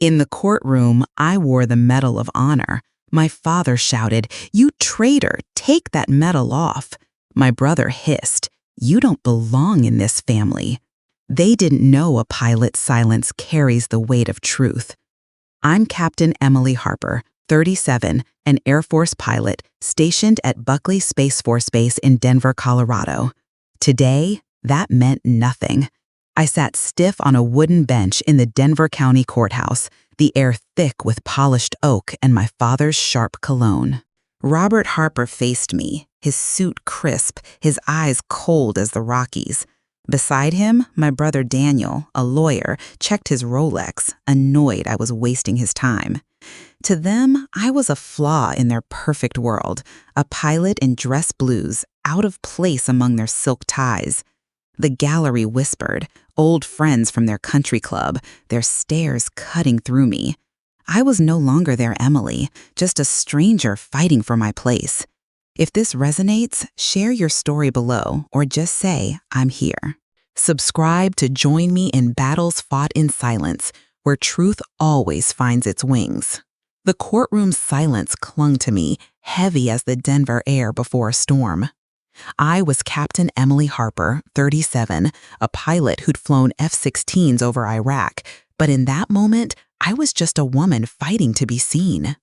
In the courtroom, I wore the Medal of Honor. My father shouted, "You traitor, take that medal off." My brother hissed, "You don't belong in this family." They didn't know a pilot's silence carries the weight of truth. I'm Captain Emily Harper, 37, an Air Force pilot stationed at Buckley Space Force Base in Denver, Colorado. Today, that meant nothing. I sat stiff on a wooden bench in the Denver County Courthouse, the air thick with polished oak and my father's sharp cologne. Robert Harper faced me, his suit crisp, his eyes cold as the Rockies. Beside him, my brother Daniel, a lawyer, checked his Rolex, annoyed I was wasting his time. To them, I was a flaw in their perfect world, a pilot in dress blues, out of place among their silk ties. The gallery whispered, old friends from their country club, their stares cutting through me. I was no longer their Emily, just a stranger fighting for my place. If this resonates, share your story below or just say, "I'm here." Subscribe to join me in battles fought in silence, where truth always finds its wings. The courtroom's silence clung to me, heavy as the Denver air before a storm. I was Captain Emily Harper, 37, a pilot who'd flown F-16s over Iraq, but in that moment, I was just a woman fighting to be seen.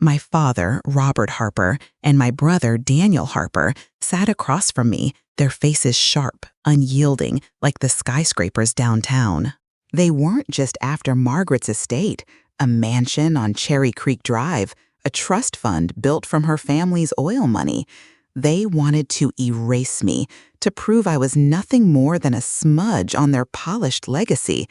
My father, Robert Harper, and my brother, Daniel Harper, sat across from me, their faces sharp, unyielding, like the skyscrapers downtown. They weren't just after Margaret's estate, a mansion on Cherry Creek Drive, a trust fund built from her family's oil money. They wanted to erase me, to prove I was nothing more than a smudge on their polished legacy.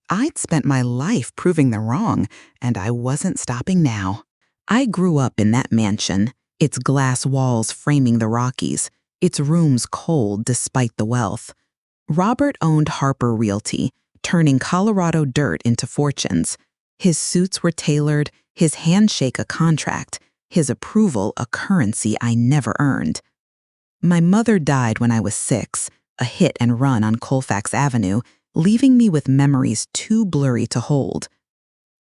I'd spent my life proving them wrong, and I wasn't stopping now. I grew up in that mansion, its glass walls framing the Rockies, its rooms cold despite the wealth. Robert owned Harper Realty, turning Colorado dirt into fortunes. His suits were tailored, his handshake a contract, his approval a currency I never earned. My mother died when I was 6, a hit and run on Colfax Avenue, leaving me with memories too blurry to hold.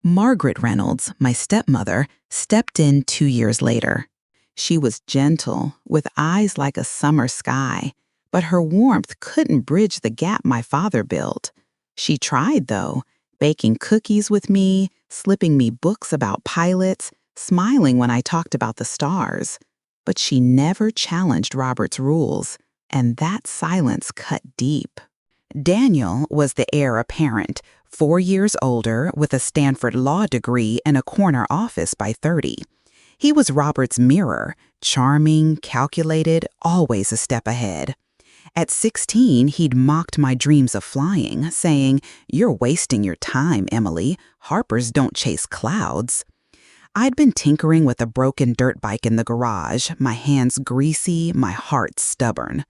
Margaret Reynolds, my stepmother, stepped in 2 years later. She was gentle, with eyes like a summer sky, but her warmth couldn't bridge the gap my father built. She tried, though, baking cookies with me, slipping me books about pilots, smiling when I talked about the stars. But she never challenged Robert's rules, and that silence cut deep. Daniel was the heir apparent, 4 years older with a Stanford law degree and a corner office by 30. He was Robert's mirror, charming, calculated, always a step ahead. At 16, he'd mocked my dreams of flying, saying, "You're wasting your time, Emily. Harpers don't chase clouds." I'd been tinkering with a broken dirt bike in the garage, my hands greasy, my heart stubborn.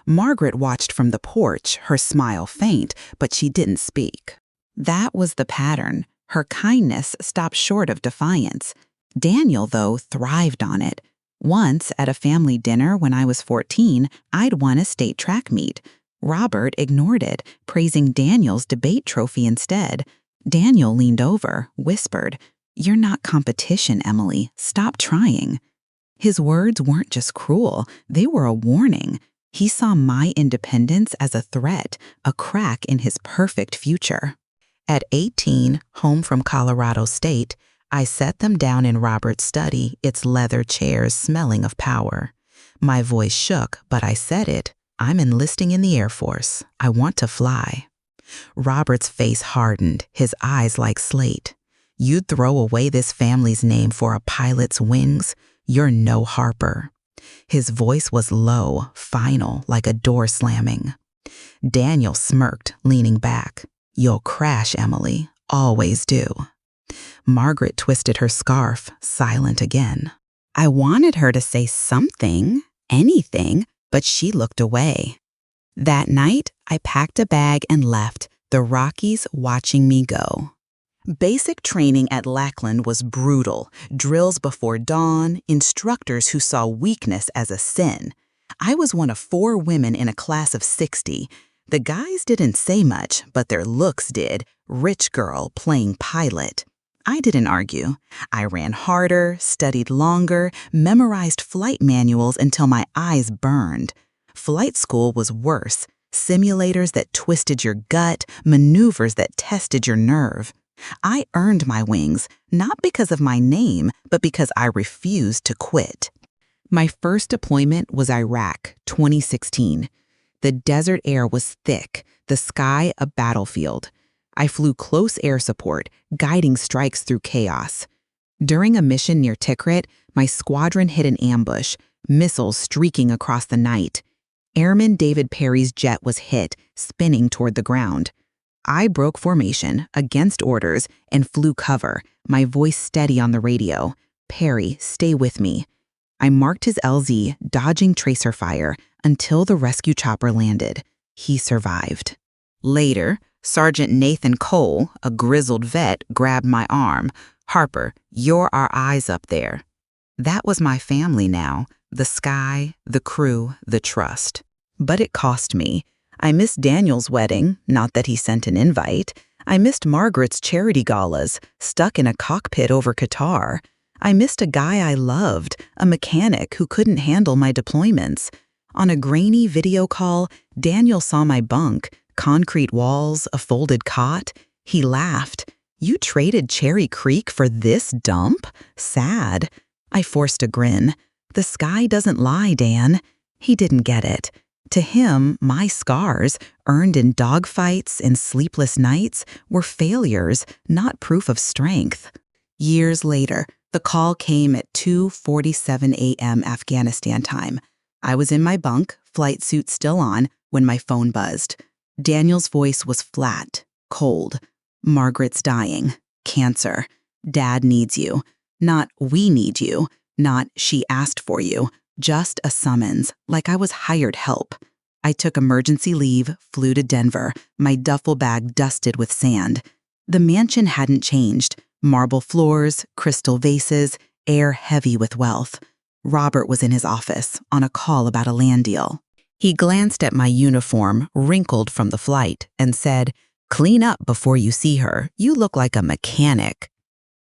Margaret watched from the porch, her smile faint, but she didn't speak. That was the pattern. Her kindness stopped short of defiance. Daniel, though, thrived on it. Once, at a family dinner when I was 14, I'd won a state track meet. Robert ignored it, praising Daniel's debate trophy instead. Daniel leaned over, whispered, "You're not competition, Emily. Stop trying." His words weren't just cruel, they were a warning. He saw my independence as a threat, a crack in his perfect future. At 18, home from Colorado State, I set them down in Robert's study, its leather chairs smelling of power. My voice shook, but I said it. "I'm enlisting in the Air Force. I want to fly." Robert's face hardened, his eyes like slate. "You'd throw away this family's name for a pilot's wings? You're no Harper." His voice was low, final, like a door slamming. Daniel smirked, leaning back. "You'll crash, Emily. Always do." Margaret twisted her scarf, silent again. I wanted her to say something, anything, but she looked away. That night, I packed a bag and left, the Rockies watching me go. Basic training at Lackland was brutal. Drills before dawn, instructors who saw weakness as a sin. I was one of 4 women in a class of 60. The guys didn't say much, but their looks did. Rich girl playing pilot. I didn't argue. I ran harder, studied longer, memorized flight manuals until my eyes burned. Flight school was worse. Simulators that twisted your gut, maneuvers that tested your nerve. I earned my wings, not because of my name, but because I refused to quit. My first deployment was Iraq, 2016. The desert air was thick, the sky a battlefield. I flew close air support, guiding strikes through chaos. During a mission near Tikrit, my squadron hit an ambush, missiles streaking across the night. Airman David Perry's jet was hit, spinning toward the ground. I broke formation, against orders, and flew cover, my voice steady on the radio. "Perry, stay with me." I marked his LZ, dodging tracer fire, until the rescue chopper landed. He survived. Later, Sergeant Nathan Cole, a grizzled vet, grabbed my arm. "Harper, you're our eyes up there." That was my family now, the sky, the crew, the trust. But it cost me. I missed Daniel's wedding, not that he sent an invite. I missed Margaret's charity galas, stuck in a cockpit over Qatar. I missed a guy I loved, a mechanic who couldn't handle my deployments. On a grainy video call, Daniel saw my bunk, concrete walls, a folded cot. He laughed. "You traded Cherry Creek for this dump? Sad." I forced a grin. "The sky doesn't lie, Dan." He didn't get it. To him, my scars, earned in dogfights and sleepless nights, were failures, not proof of strength. Years later, the call came at 2:47 a.m. Afghanistan time. I was in my bunk, flight suit still on, when my phone buzzed. Daniel's voice was flat, cold. "Margaret's dying. Cancer. Dad needs you. Not we need you. Not she asked for you. Just a summons, like I was hired help." I took emergency leave, flew to Denver, my duffel bag dusted with sand. The mansion hadn't changed. Marble floors, crystal vases, air heavy with wealth. Robert was in his office, on a call about a land deal. He glanced at my uniform, wrinkled from the flight, and said, "Clean up before you see her. You look like a mechanic."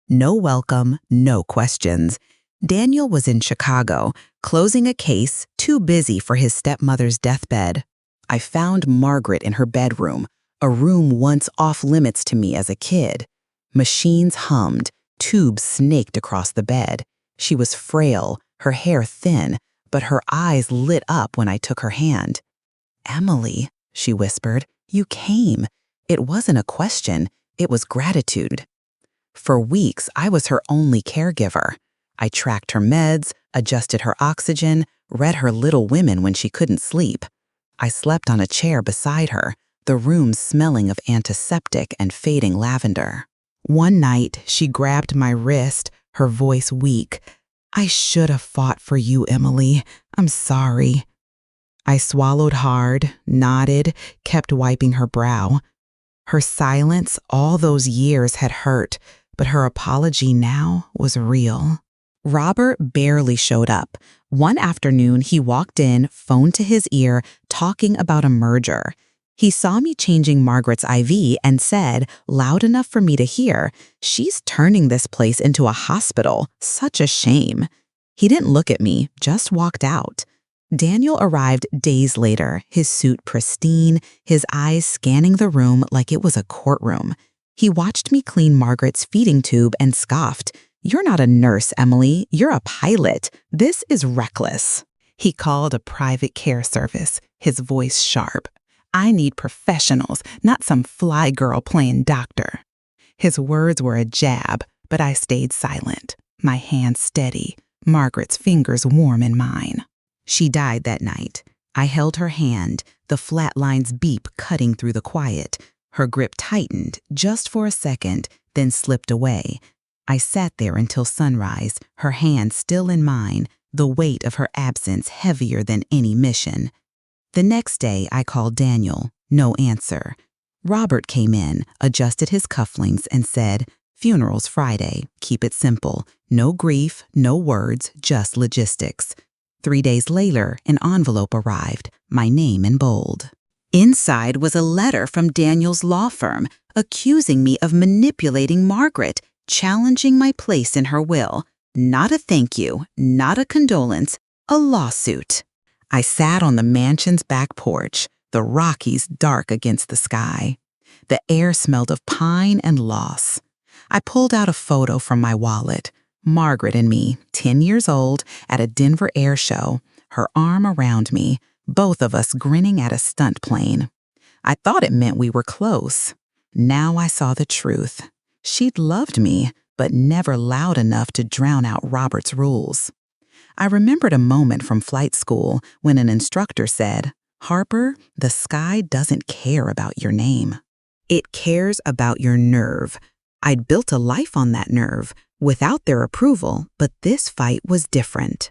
No welcome, no questions. Daniel was in Chicago, closing a case, too busy for his stepmother's deathbed. I found Margaret in her bedroom, a room once off limits to me as a kid. Machines hummed, tubes snaked across the bed. She was frail, her hair thin, but her eyes lit up when I took her hand. "Emily," she whispered, "you came." It wasn't a question, it was gratitude. For weeks, I was her only caregiver. I tracked her meds, adjusted her oxygen, read her Little Women when she couldn't sleep. I slept on a chair beside her, the room smelling of antiseptic and fading lavender. One night, she grabbed my wrist, her voice weak. "I should have fought for you, Emily. I'm sorry." I swallowed hard, nodded, kept wiping her brow. Her silence all those years had hurt, but her apology now was real. Robert barely showed up. One afternoon, he walked in, phone to his ear, talking about a merger. He saw me changing Margaret's IV and said, loud enough for me to hear, "She's turning this place into a hospital. Such a shame." He didn't look at me, just walked out. Daniel arrived days later, his suit pristine, his eyes scanning the room like it was a courtroom. He watched me clean Margaret's feeding tube and scoffed. "You're not a nurse, Emily. You're a pilot. This is reckless." He called a private care service, his voice sharp. "I need professionals, not some fly girl playing doctor." His words were a jab, but I stayed silent, my hands steady, Margaret's fingers warm in mine. She died that night. I held her hand, the flat lines beep cutting through the quiet. Her grip tightened, just for a second, then slipped away. I sat there until sunrise, her hand still in mine, the weight of her absence heavier than any mission. The next day, I called Daniel. No answer. Robert came in, adjusted his cufflinks, and said, "Funeral's Friday. Keep it simple. No grief, no words, just logistics." 3 days later, an envelope arrived, my name in bold. Inside was a letter from Daniel's law firm, accusing me of manipulating Margaret, challenging my place in her will. Not a thank you, not a condolence, a lawsuit. I sat on the mansion's back porch, the Rockies dark against the sky. The air smelled of pine and loss. I pulled out a photo from my wallet. Margaret and me, 10 years old, at a Denver air show, her arm around me, both of us grinning at a stunt plane. I thought it meant we were close. Now I saw the truth. She'd loved me, but never loud enough to drown out Robert's rules. I remembered a moment from flight school when an instructor said, "Harper, the sky doesn't care about your name. It cares about your nerve." I'd built a life on that nerve, without their approval, but this fight was different.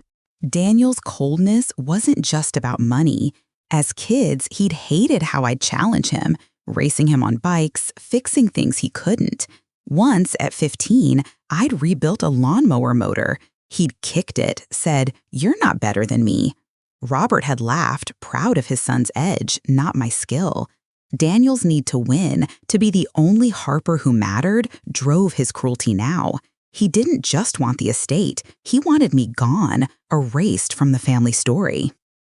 Daniel's coldness wasn't just about money. As kids, he'd hated how I'd challenge him, racing him on bikes, fixing things he couldn't. Once, at 15, I'd rebuilt a lawnmower motor. He'd kicked it, said, "You're not better than me." Robert had laughed, proud of his son's edge, not my skill. Daniel's need to win, to be the only Harper who mattered, drove his cruelty now. He didn't just want the estate. He wanted me gone, erased from the family story.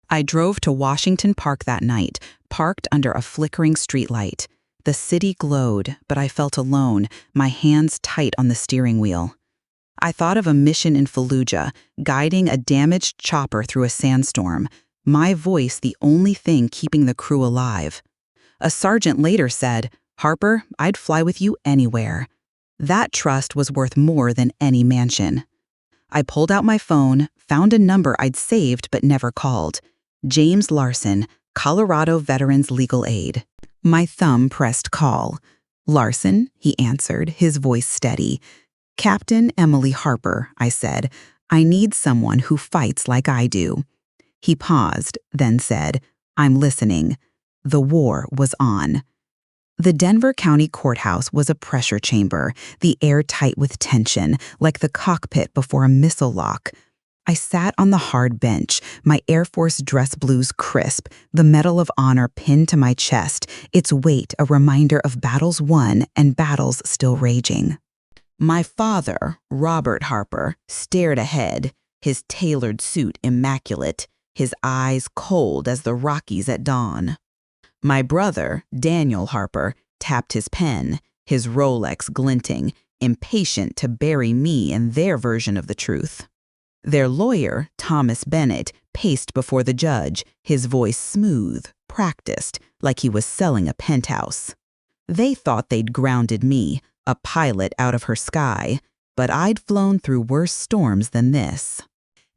I drove to Washington Park that night, parked under a flickering streetlight. The city glowed, but I felt alone, my hands tight on the steering wheel. I thought of a mission in Fallujah, guiding a damaged chopper through a sandstorm, my voice the only thing keeping the crew alive. A sergeant later said, "Harper, I'd fly with you anywhere." That trust was worth more than any mansion. I pulled out my phone, found a number I'd saved but never called. James Larson, Colorado Veterans Legal Aid. My thumb pressed call. "Larson," he answered, his voice steady. "Captain Emily Harper," I said. "I need someone who fights like I do." He paused, then said, "I'm listening." The war was on. The Denver County Courthouse was a pressure chamber, the air tight with tension, like the cockpit before a missile lock. I sat on the hard bench, my Air Force dress blues crisp, the Medal of Honor pinned to my chest, its weight a reminder of battles won and battles still raging. My father, Robert Harper, stared ahead, his tailored suit immaculate, his eyes cold as the Rockies at dawn. My brother, Daniel Harper, tapped his pen, his Rolex glinting, impatient to bury me in their version of the truth. Their lawyer, Thomas Bennett, paced before the judge, his voice smooth, practiced, like he was selling a penthouse. They thought they'd grounded me, a pilot out of her sky, but I'd flown through worse storms than this.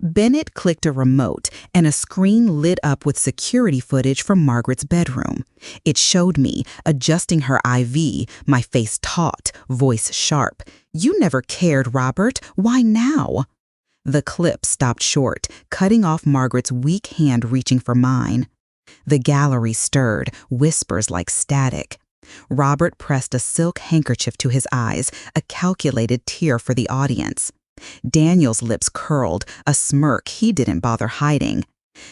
Bennett clicked a remote, and a screen lit up with security footage from Margaret's bedroom. It showed me, adjusting her IV, my face taut, voice sharp. "You never cared, Robert. Why now?" The clip stopped short, cutting off Margaret's weak hand reaching for mine. The gallery stirred, whispers like static. Robert pressed a silk handkerchief to his eyes, a calculated tear for the audience. Daniel's lips curled, a smirk he didn't bother hiding.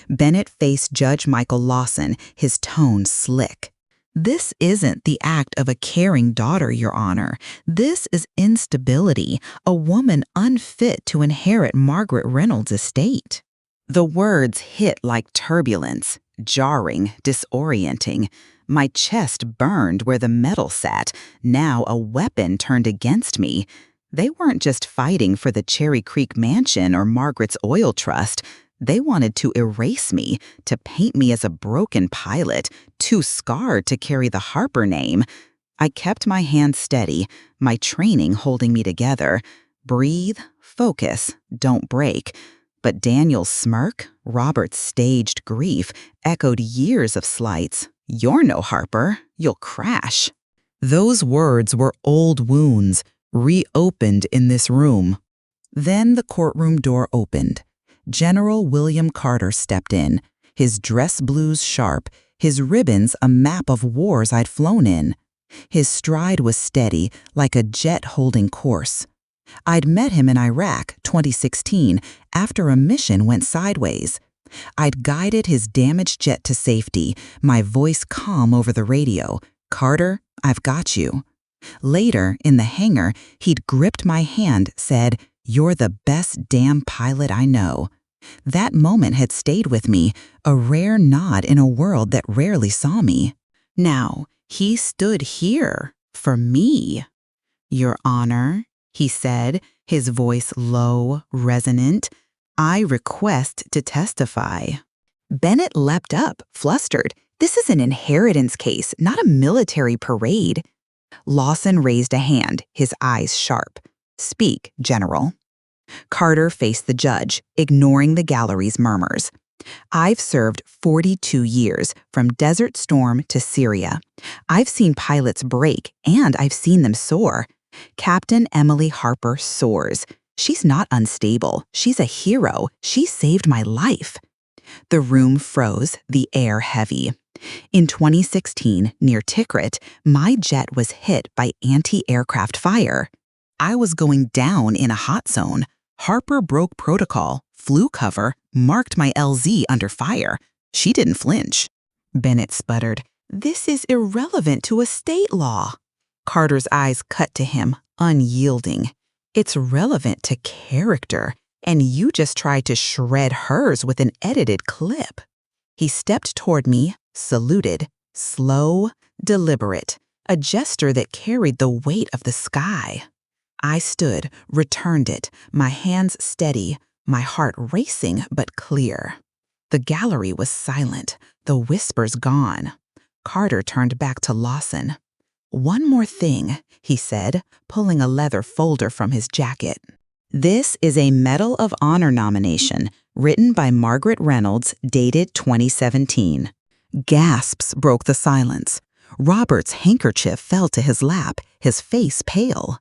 Bennett faced Judge Michael Lawson, his tone slick. "This isn't the act of a caring daughter, Your Honor. This is instability, a woman unfit to inherit Margaret Reynolds' estate." The words hit like turbulence, jarring, disorienting. My chest burned where the metal sat, now a weapon turned against me. They weren't just fighting for the Cherry Creek mansion or Margaret's oil trust. They wanted to erase me, to paint me as a broken pilot, too scarred to carry the Harper name. I kept my hand steady, my training holding me together. Breathe, focus, don't break. But Daniel's smirk, Robert's staged grief, echoed years of slights. "You're no Harper, you'll crash." Those words were old wounds, reopened in this room. Then the courtroom door opened. General William Carter stepped in, his dress blues sharp, his ribbons a map of wars I'd flown in. His stride was steady, like a jet holding course. I'd met him in Iraq, 2016, after a mission went sideways. I'd guided his damaged jet to safety, my voice calm over the radio. "Carter, I've got you." Later, in the hangar, he'd gripped my hand, said, "You're the best damn pilot I know." That moment had stayed with me, a rare nod in a world that rarely saw me. Now, he stood here for me. "Your Honor," he said, his voice low, resonant, "I request to testify." Bennett leapt up, flustered. This is an inheritance case, not a military parade. Lawson raised a hand, his eyes sharp. "Speak, General." Carter faced the judge, ignoring the gallery's murmurs. "I've served 42 years, from Desert Storm to Syria. I've seen pilots break, and I've seen them soar. Captain Emily Harper soars. She's not unstable. She's a hero. She saved my life." The room froze, the air heavy. In 2016, near Tikrit, my jet was hit by anti-aircraft fire. I was going down in a hot zone. Harper broke protocol, flew cover, marked my LZ under fire. She didn't flinch. Bennett sputtered, "This is irrelevant to a state law." Carter's eyes cut to him, unyielding. "It's relevant to character, and you just tried to shred hers with an edited clip." He stepped toward me, saluted, slow, deliberate, a gesture that carried the weight of the sky. I stood, returned it, my hands steady, my heart racing but clear. The gallery was silent, the whispers gone. Carter turned back to Lawson. "One more thing," he said, pulling a leather folder from his jacket. "This is a Medal of Honor nomination, written by Margaret Reynolds, dated 2017. Gasps broke the silence. Robert's handkerchief fell to his lap, his face pale.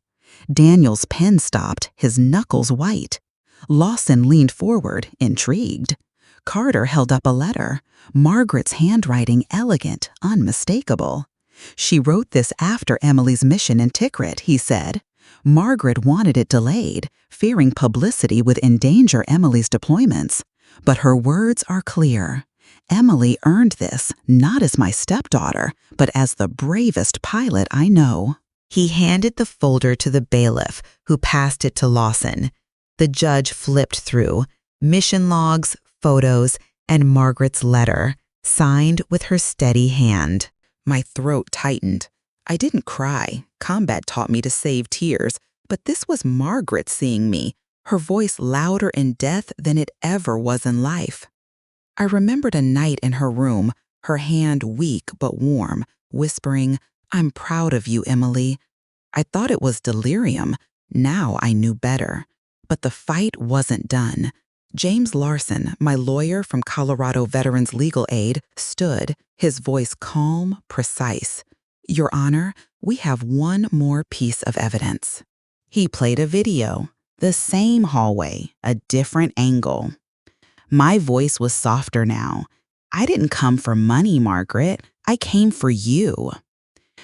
Daniel's pen stopped, his knuckles white. Lawson leaned forward, intrigued. Carter held up a letter, Margaret's handwriting elegant, unmistakable. "She wrote this after Emily's mission in Tikrit," he said. "Margaret wanted it delayed, fearing publicity would endanger Emily's deployments. But her words are clear. Emily earned this, not as my stepdaughter, but as the bravest pilot I know." He handed the folder to the bailiff, who passed it to Lawson. The judge flipped through mission logs, photos, and Margaret's letter, signed with her steady hand. My throat tightened. I didn't cry. Combat taught me to save tears, but this was Margaret seeing me, her voice louder in death than it ever was in life. I remembered a night in her room, her hand weak but warm, whispering, "I'm proud of you, Emily." I thought it was delirium. Now I knew better. But the fight wasn't done. James Larson, my lawyer from Colorado Veterans Legal Aid, stood, his voice calm, precise. "Your Honor, we have one more piece of evidence." He played a video, the same hallway, a different angle. My voice was softer now. "I didn't come for money, Margaret. I came for you."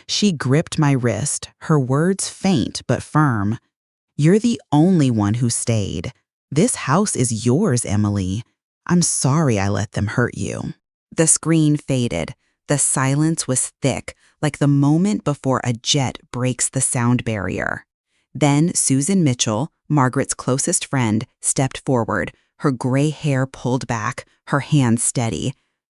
She gripped my wrist, her words faint but firm. "You're the only one who stayed. This house is yours, Emily. I'm sorry I let them hurt you." The screen faded. The silence was thick, like the moment before a jet breaks the sound barrier. Then Susan Mitchell, Margaret's closest friend, stepped forward, her gray hair pulled back, her hands steady.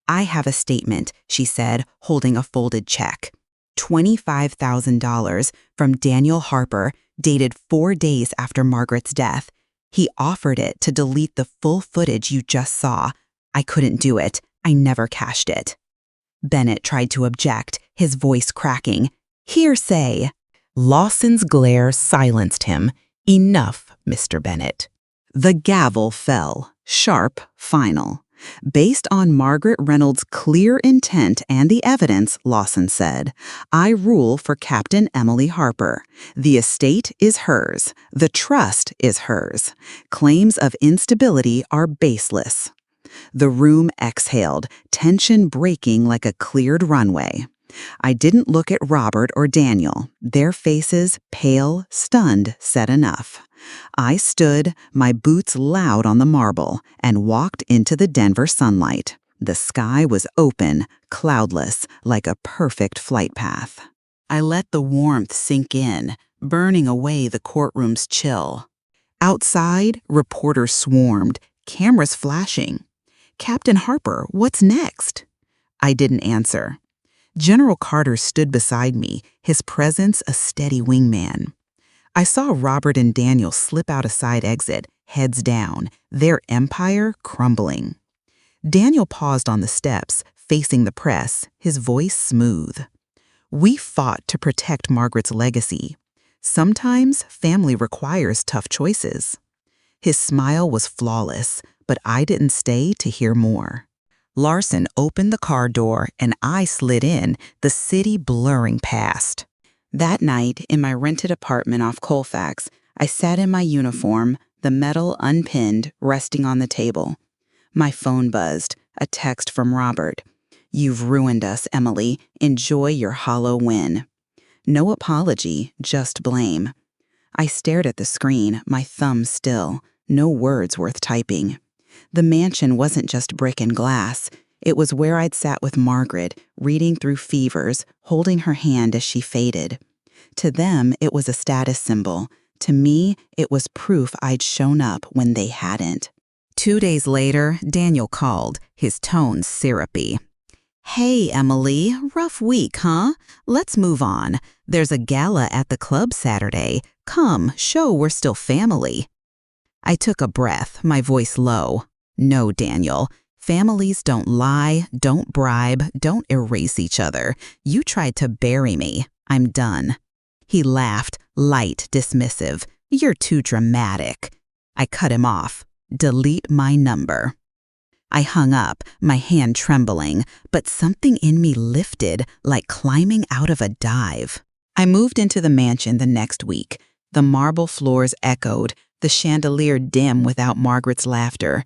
"I have a statement," she said, holding a folded check. $25,000 from Daniel Harper, dated 4 days after Margaret's death. He offered it to delete the full footage you just saw. I couldn't do it. I never cashed it. Bennett tried to object, his voice cracking. "Hearsay." Lawson's glare silenced him. "Enough, Mr. Bennett." The gavel fell, sharp, final. "Based on Margaret Reynolds' clear intent and the evidence," Lawson said, "I rule for Captain Emily Harper. The estate is hers. The trust is hers. Claims of instability are baseless." The room exhaled, tension breaking like a cleared runway. I didn't look at Robert or Daniel. Their faces, pale, stunned, said enough. I stood, my boots loud on the marble, and walked into the Denver sunlight. The sky was open, cloudless, like a perfect flight path. I let the warmth sink in, burning away the courtroom's chill. Outside, reporters swarmed, cameras flashing. "Captain Harper, what's next?" I didn't answer. General Carter stood beside me, his presence a steady wingman. I saw Robert and Daniel slip out a side exit, heads down, their empire crumbling. Daniel paused on the steps, facing the press, his voice smooth. "We fought to protect Margaret's legacy. Sometimes family requires tough choices." His smile was flawless, but I didn't stay to hear more. Larson opened the car door and I slid in, the city blurring past. That night, in my rented apartment off Colfax, I sat in my uniform, the medal unpinned, resting on the table. My phone buzzed, a text from Robert. "You've ruined us, Emily. Enjoy your hollow win." No apology, just blame. I stared at the screen, my thumb still, no words worth typing. The mansion wasn't just brick and glass. It was where I'd sat with Margaret, reading through Fevers, holding her hand as she faded. To them, it was a status symbol. To me, it was proof I'd shown up when they hadn't. 2 days later, Daniel called, his tone syrupy. "Hey, Emily, rough week, huh? Let's move on. There's a gala at the club Saturday. Come, show we're still family." I took a breath, my voice low. "No, Daniel. Families don't lie, don't bribe, don't erase each other. You tried to bury me. I'm done." He laughed, light, dismissive. "You're too dramatic." I cut him off. "Delete my number." I hung up, my hand trembling, but something in me lifted like climbing out of a dive. I moved into the mansion the next week. The marble floors echoed, the chandelier dim without Margaret's laughter.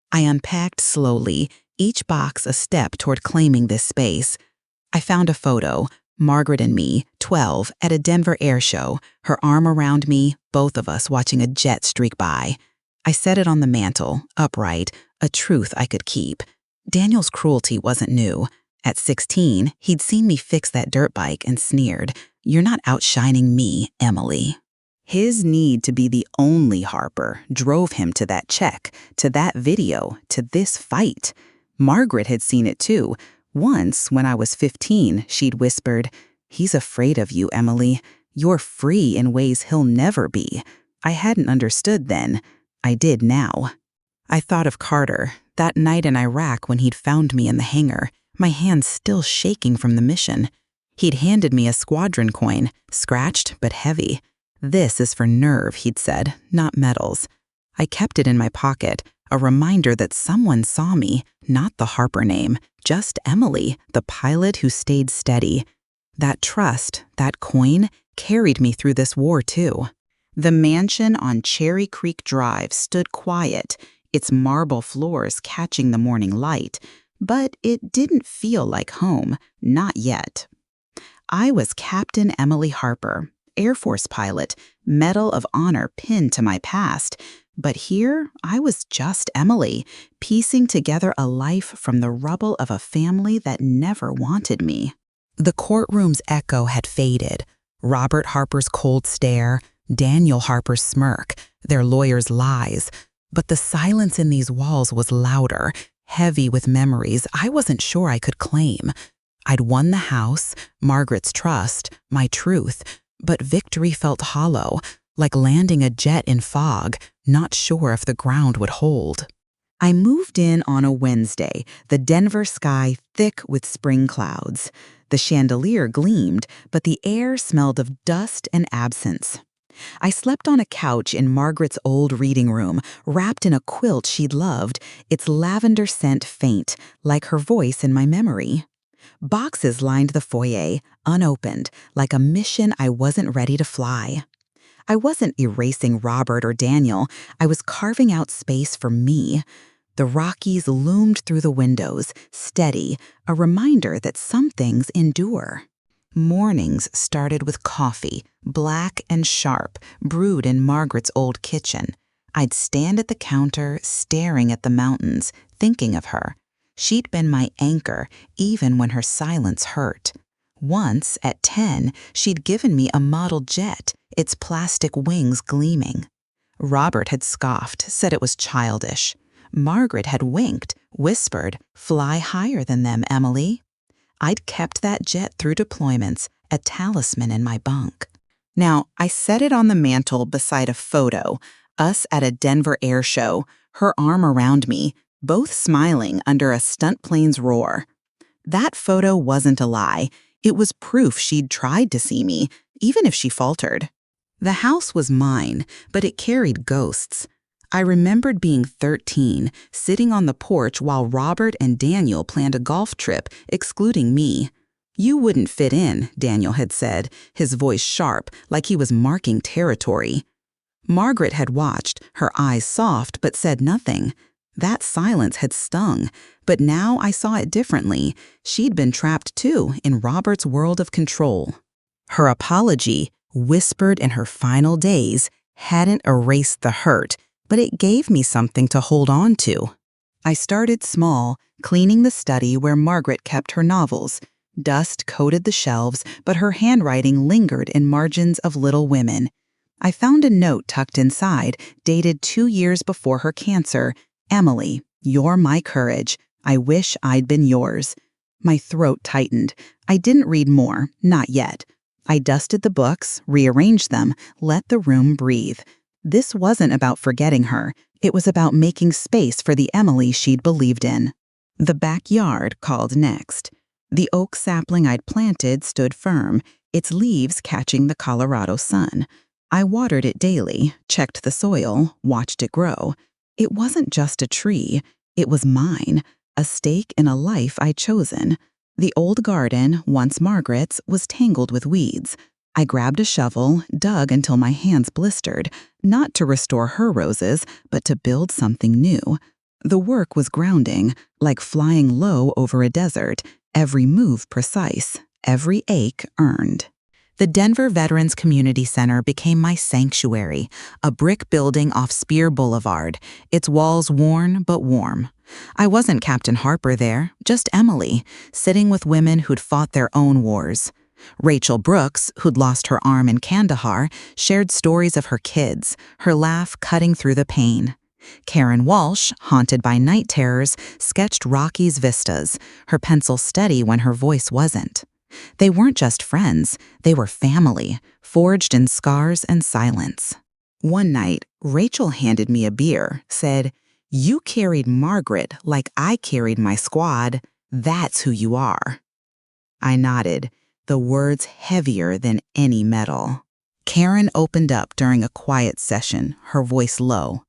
I unpacked slowly, each box a step toward claiming this space. I found a photo, Margaret and me, 12, at a Denver air show, her arm around me, both of us watching a jet streak by. I set it on the mantel, upright, a truth I could keep. Daniel's cruelty wasn't new. At 16, he'd seen me fix that dirt bike and sneered, "You're not outshining me, Emily." His need to be the only Harper drove him to that check, to that video, to this fight. Margaret had seen it too. Once, when I was 15, she'd whispered, "He's afraid of you, Emily. You're free in ways he'll never be." I hadn't understood then. I did now. I thought of Carter, that night in Iraq when he'd found me in the hangar, my hands still shaking from the mission. He'd handed me a squadron coin, scratched but heavy. "This is for nerve," he'd said, "not medals." I kept it in my pocket, a reminder that someone saw me, not the Harper name, just Emily, the pilot who stayed steady. That trust, that coin, carried me through this war too. The mansion on Cherry Creek Drive stood quiet, its marble floors catching the morning light, but it didn't feel like home, not yet. I was Captain Emily Harper, Air Force pilot, Medal of Honor pinned to my past, but here I was just Emily, piecing together a life from the rubble of a family that never wanted me. The courtroom's echo had faded. Robert Harper's cold stare, Daniel Harper's smirk, their lawyer's lies. But the silence in these walls was louder, heavy with memories I wasn't sure I could claim. I'd won the house, Margaret's trust, my truth, but victory felt hollow, like landing a jet in fog, not sure if the ground would hold. I moved in on a Wednesday, the Denver sky thick with spring clouds. The chandelier gleamed, but the air smelled of dust and absence. I slept on a couch in Margaret's old reading room, wrapped in a quilt she'd loved, its lavender scent faint, like her voice in my memory. Boxes lined the foyer, unopened, like a mission I wasn't ready to fly. I wasn't erasing Robert or Daniel. I was carving out space for me. The Rockies loomed through the windows, steady, a reminder that some things endure. Mornings started with coffee, black and sharp, brewed in Margaret's old kitchen. I'd stand at the counter, staring at the mountains, thinking of her. She'd been my anchor, even when her silence hurt. Once, at 10, she'd given me a model jet, its plastic wings gleaming. Robert had scoffed, said it was childish. Margaret had winked, whispered, "Fly higher than them, Emily." I'd kept that jet through deployments, a talisman in my bunk. Now, I set it on the mantel beside a photo, us at a Denver air show, her arm around me, both smiling under a stunt plane's roar. That photo wasn't a lie. It was proof she'd tried to see me, even if she faltered. The house was mine, but it carried ghosts. I remembered being 13, sitting on the porch while Robert and Daniel planned a golf trip, excluding me. "You wouldn't fit in," Daniel had said, his voice sharp, like he was marking territory. Margaret had watched, her eyes soft, but said nothing. That silence had stung, but now I saw it differently. She'd been trapped too, in Robert's world of control. Her apology, whispered in her final days, hadn't erased the hurt, but it gave me something to hold on to. I started small, cleaning the study where Margaret kept her novels. Dust coated the shelves, but her handwriting lingered in margins of Little Women. I found a note tucked inside, dated 2 years before her cancer. "Emily, you're my courage. I wish I'd been yours." My throat tightened. I didn't read more, not yet. I dusted the books, rearranged them, let the room breathe. This wasn't about forgetting her. It was about making space for the Emily she'd believed in. The backyard called next. The oak sapling I'd planted stood firm, its leaves catching the Colorado sun. I watered it daily, checked the soil, watched it grow. It wasn't just a tree. It was mine, a stake in a life I'd chosen. The old garden, once Margaret's, was tangled with weeds. I grabbed a shovel, dug until my hands blistered, not to restore her roses, but to build something new. The work was grounding, like flying low over a desert, every move precise, every ache earned. The Denver Veterans Community Center became my sanctuary, a brick building off Spear Boulevard, its walls worn but warm. I wasn't Captain Harper there, just Emily, sitting with women who'd fought their own wars. Rachel Brooks, who'd lost her arm in Kandahar, shared stories of her kids, her laugh cutting through the pain. Karen Walsh, haunted by night terrors, sketched Rocky's vistas, her pencil steady when her voice wasn't. They weren't just friends, they were family, forged in scars and silence. One night, Rachel handed me a beer, said, "You carried Margaret like I carried my squad. That's who you are." I nodded, the words heavier than any metal. Karen opened up during a quiet session, her voice low.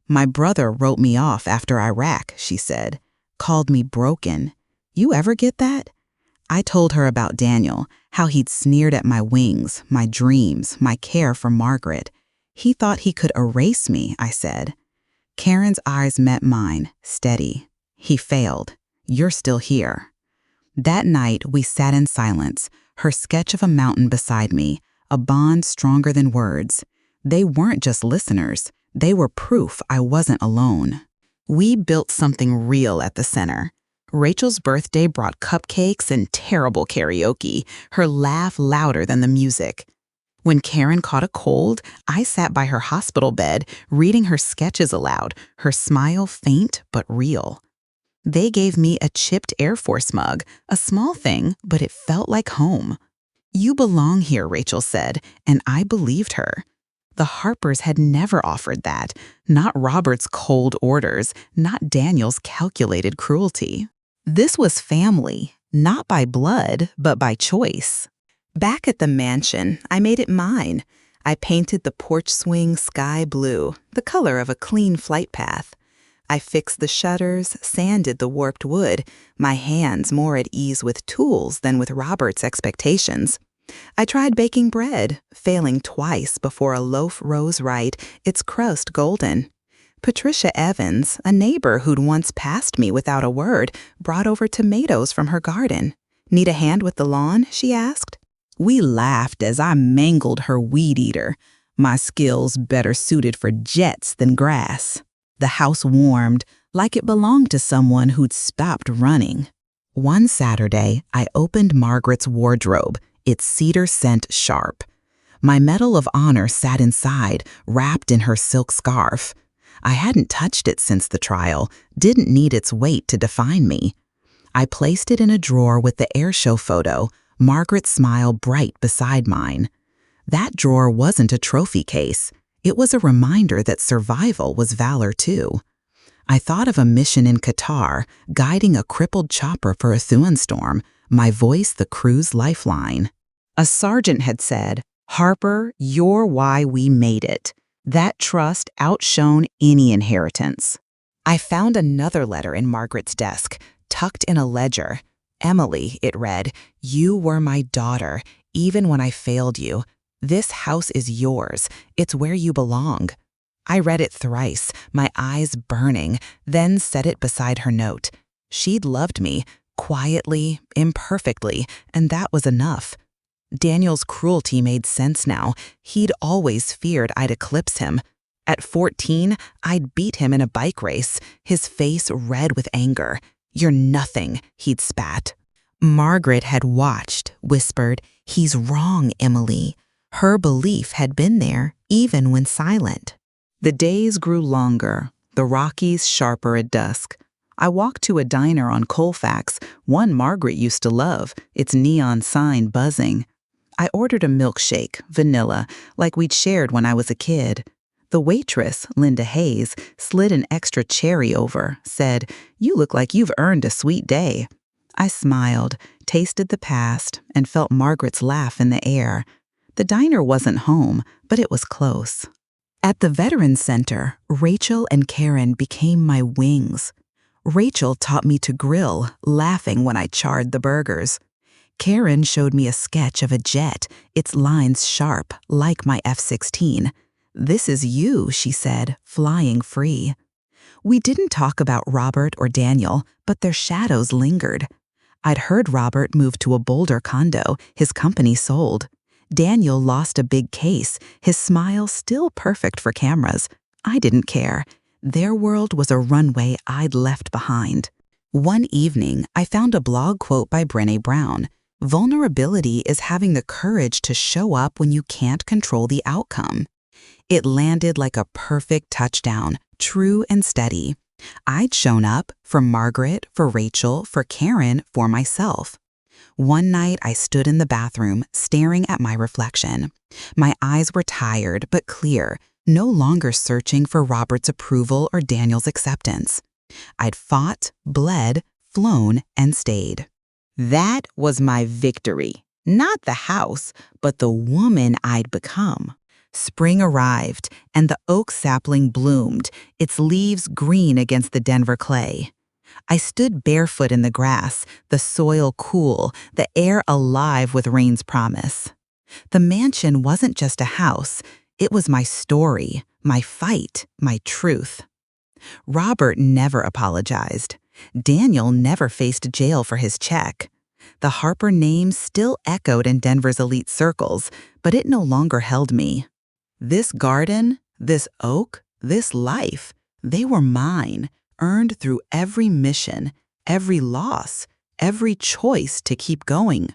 "My brother wrote me off after Iraq," she said, "called me broken. You ever get that?" I told her about Daniel, how he'd sneered at my wings, my dreams, my care for Margaret. He thought he could erase me, I said. Karen's eyes met mine, steady. "He failed. You're still here." That night, we sat in silence, her sketch of a mountain beside me, a bond stronger than words. They weren't just listeners. They were proof I wasn't alone. We built something real at the center. Rachel's birthday brought cupcakes and terrible karaoke, her laugh louder than the music. When Karen caught a cold, I sat by her hospital bed, reading her sketches aloud, her smile faint but real. They gave me a chipped Air Force mug, a small thing, but it felt like home. "You belong here," Rachel said, and I believed her. The Harpers had never offered that, not Robert's cold orders, not Daniel's calculated cruelty. This was family, not by blood, but by choice. Back at the mansion, I made it mine. I painted the porch swing sky blue, the color of a clean flight path. I fixed the shutters, sanded the warped wood, my hands more at ease with tools than with Robert's expectations. I tried baking bread, failing twice before a loaf rose right, its crust golden. Patricia Evans, a neighbor who'd once passed me without a word, brought over tomatoes from her garden. "Need a hand with the lawn?" she asked. We laughed as I mangled her weed eater, my skills better suited for jets than grass. The house warmed, like it belonged to someone who'd stopped running. One Saturday, I opened Margaret's wardrobe, its cedar scent sharp. My Medal of Honor sat inside, wrapped in her silk scarf. I hadn't touched it since the trial, didn't need its weight to define me. I placed it in a drawer with the airshow photo, Margaret's smile bright beside mine. That drawer wasn't a trophy case. It was a reminder that survival was valor too. I thought of a mission in Qatar, guiding a crippled chopper for a thunderstorm, my voice the crew's lifeline. A sergeant had said, "Harper, you're why we made it." That trust outshone any inheritance. I found another letter in Margaret's desk, tucked in a ledger. "Emily," it read, "you were my daughter, even when I failed you. This house is yours. It's where you belong." I read it thrice, my eyes burning, then set it beside her note. She'd loved me, quietly, imperfectly, and that was enough. Daniel's cruelty made sense now. He'd always feared I'd eclipse him. At 14, I'd beat him in a bike race, his face red with anger. "You're nothing," he'd spat. Margaret had watched, whispered, "He's wrong, Emily." Her belief had been there, even when silent. The days grew longer, the Rockies sharper at dusk. I walked to a diner on Colfax, one Margaret used to love, its neon sign buzzing. I ordered a milkshake, vanilla, like we'd shared when I was a kid. The waitress, Linda Hayes, slid an extra cherry over, said, "You look like you've earned a sweet day." I smiled, tasted the past, and felt Margaret's laugh in the air. The diner wasn't home, but it was close. At the Veterans Center, Rachel and Karen became my wings. Rachel taught me to grill, laughing when I charred the burgers. Karen showed me a sketch of a jet, its lines sharp, like my F-16. "This is you," she said, flying free. We didn't talk about Robert or Daniel, but their shadows lingered. I'd heard Robert moved to a Boulder condo, his company sold. Daniel lost a big case, his smile still perfect for cameras. I didn't care. Their world was a runway I'd left behind. One evening, I found a blog quote by Brené Brown. "Vulnerability is having the courage to show up when you can't control the outcome." It landed like a perfect touchdown, true and steady. I'd shown up for Margaret, for Rachel, for Karen, for myself. One night, I stood in the bathroom, staring at my reflection. My eyes were tired but clear, no longer searching for Robert's approval or Daniel's acceptance. I'd fought, bled, flown, and stayed. That was my victory. Not the house, but the woman I'd become. Spring arrived, and the oak sapling bloomed, its leaves green against the Denver clay. I stood barefoot in the grass, the soil cool, the air alive with rain's promise. The mansion wasn't just a house, it was my story, my fight, my truth. Robert never apologized. Daniel never faced jail for his check. The Harper name still echoed in Denver's elite circles, but it no longer held me. This garden, this oak, this life, they were mine, earned through every mission, every loss, every choice to keep going.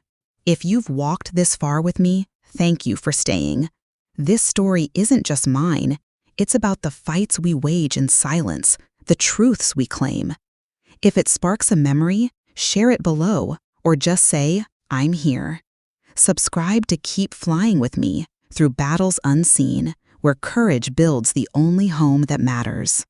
If you've walked this far with me, thank you for staying. This story isn't just mine. It's about the fights we wage in silence, the truths we claim. If it sparks a memory, share it below, or just say, "I'm here." Subscribe to keep flying with me through battles unseen, where courage builds the only home that matters.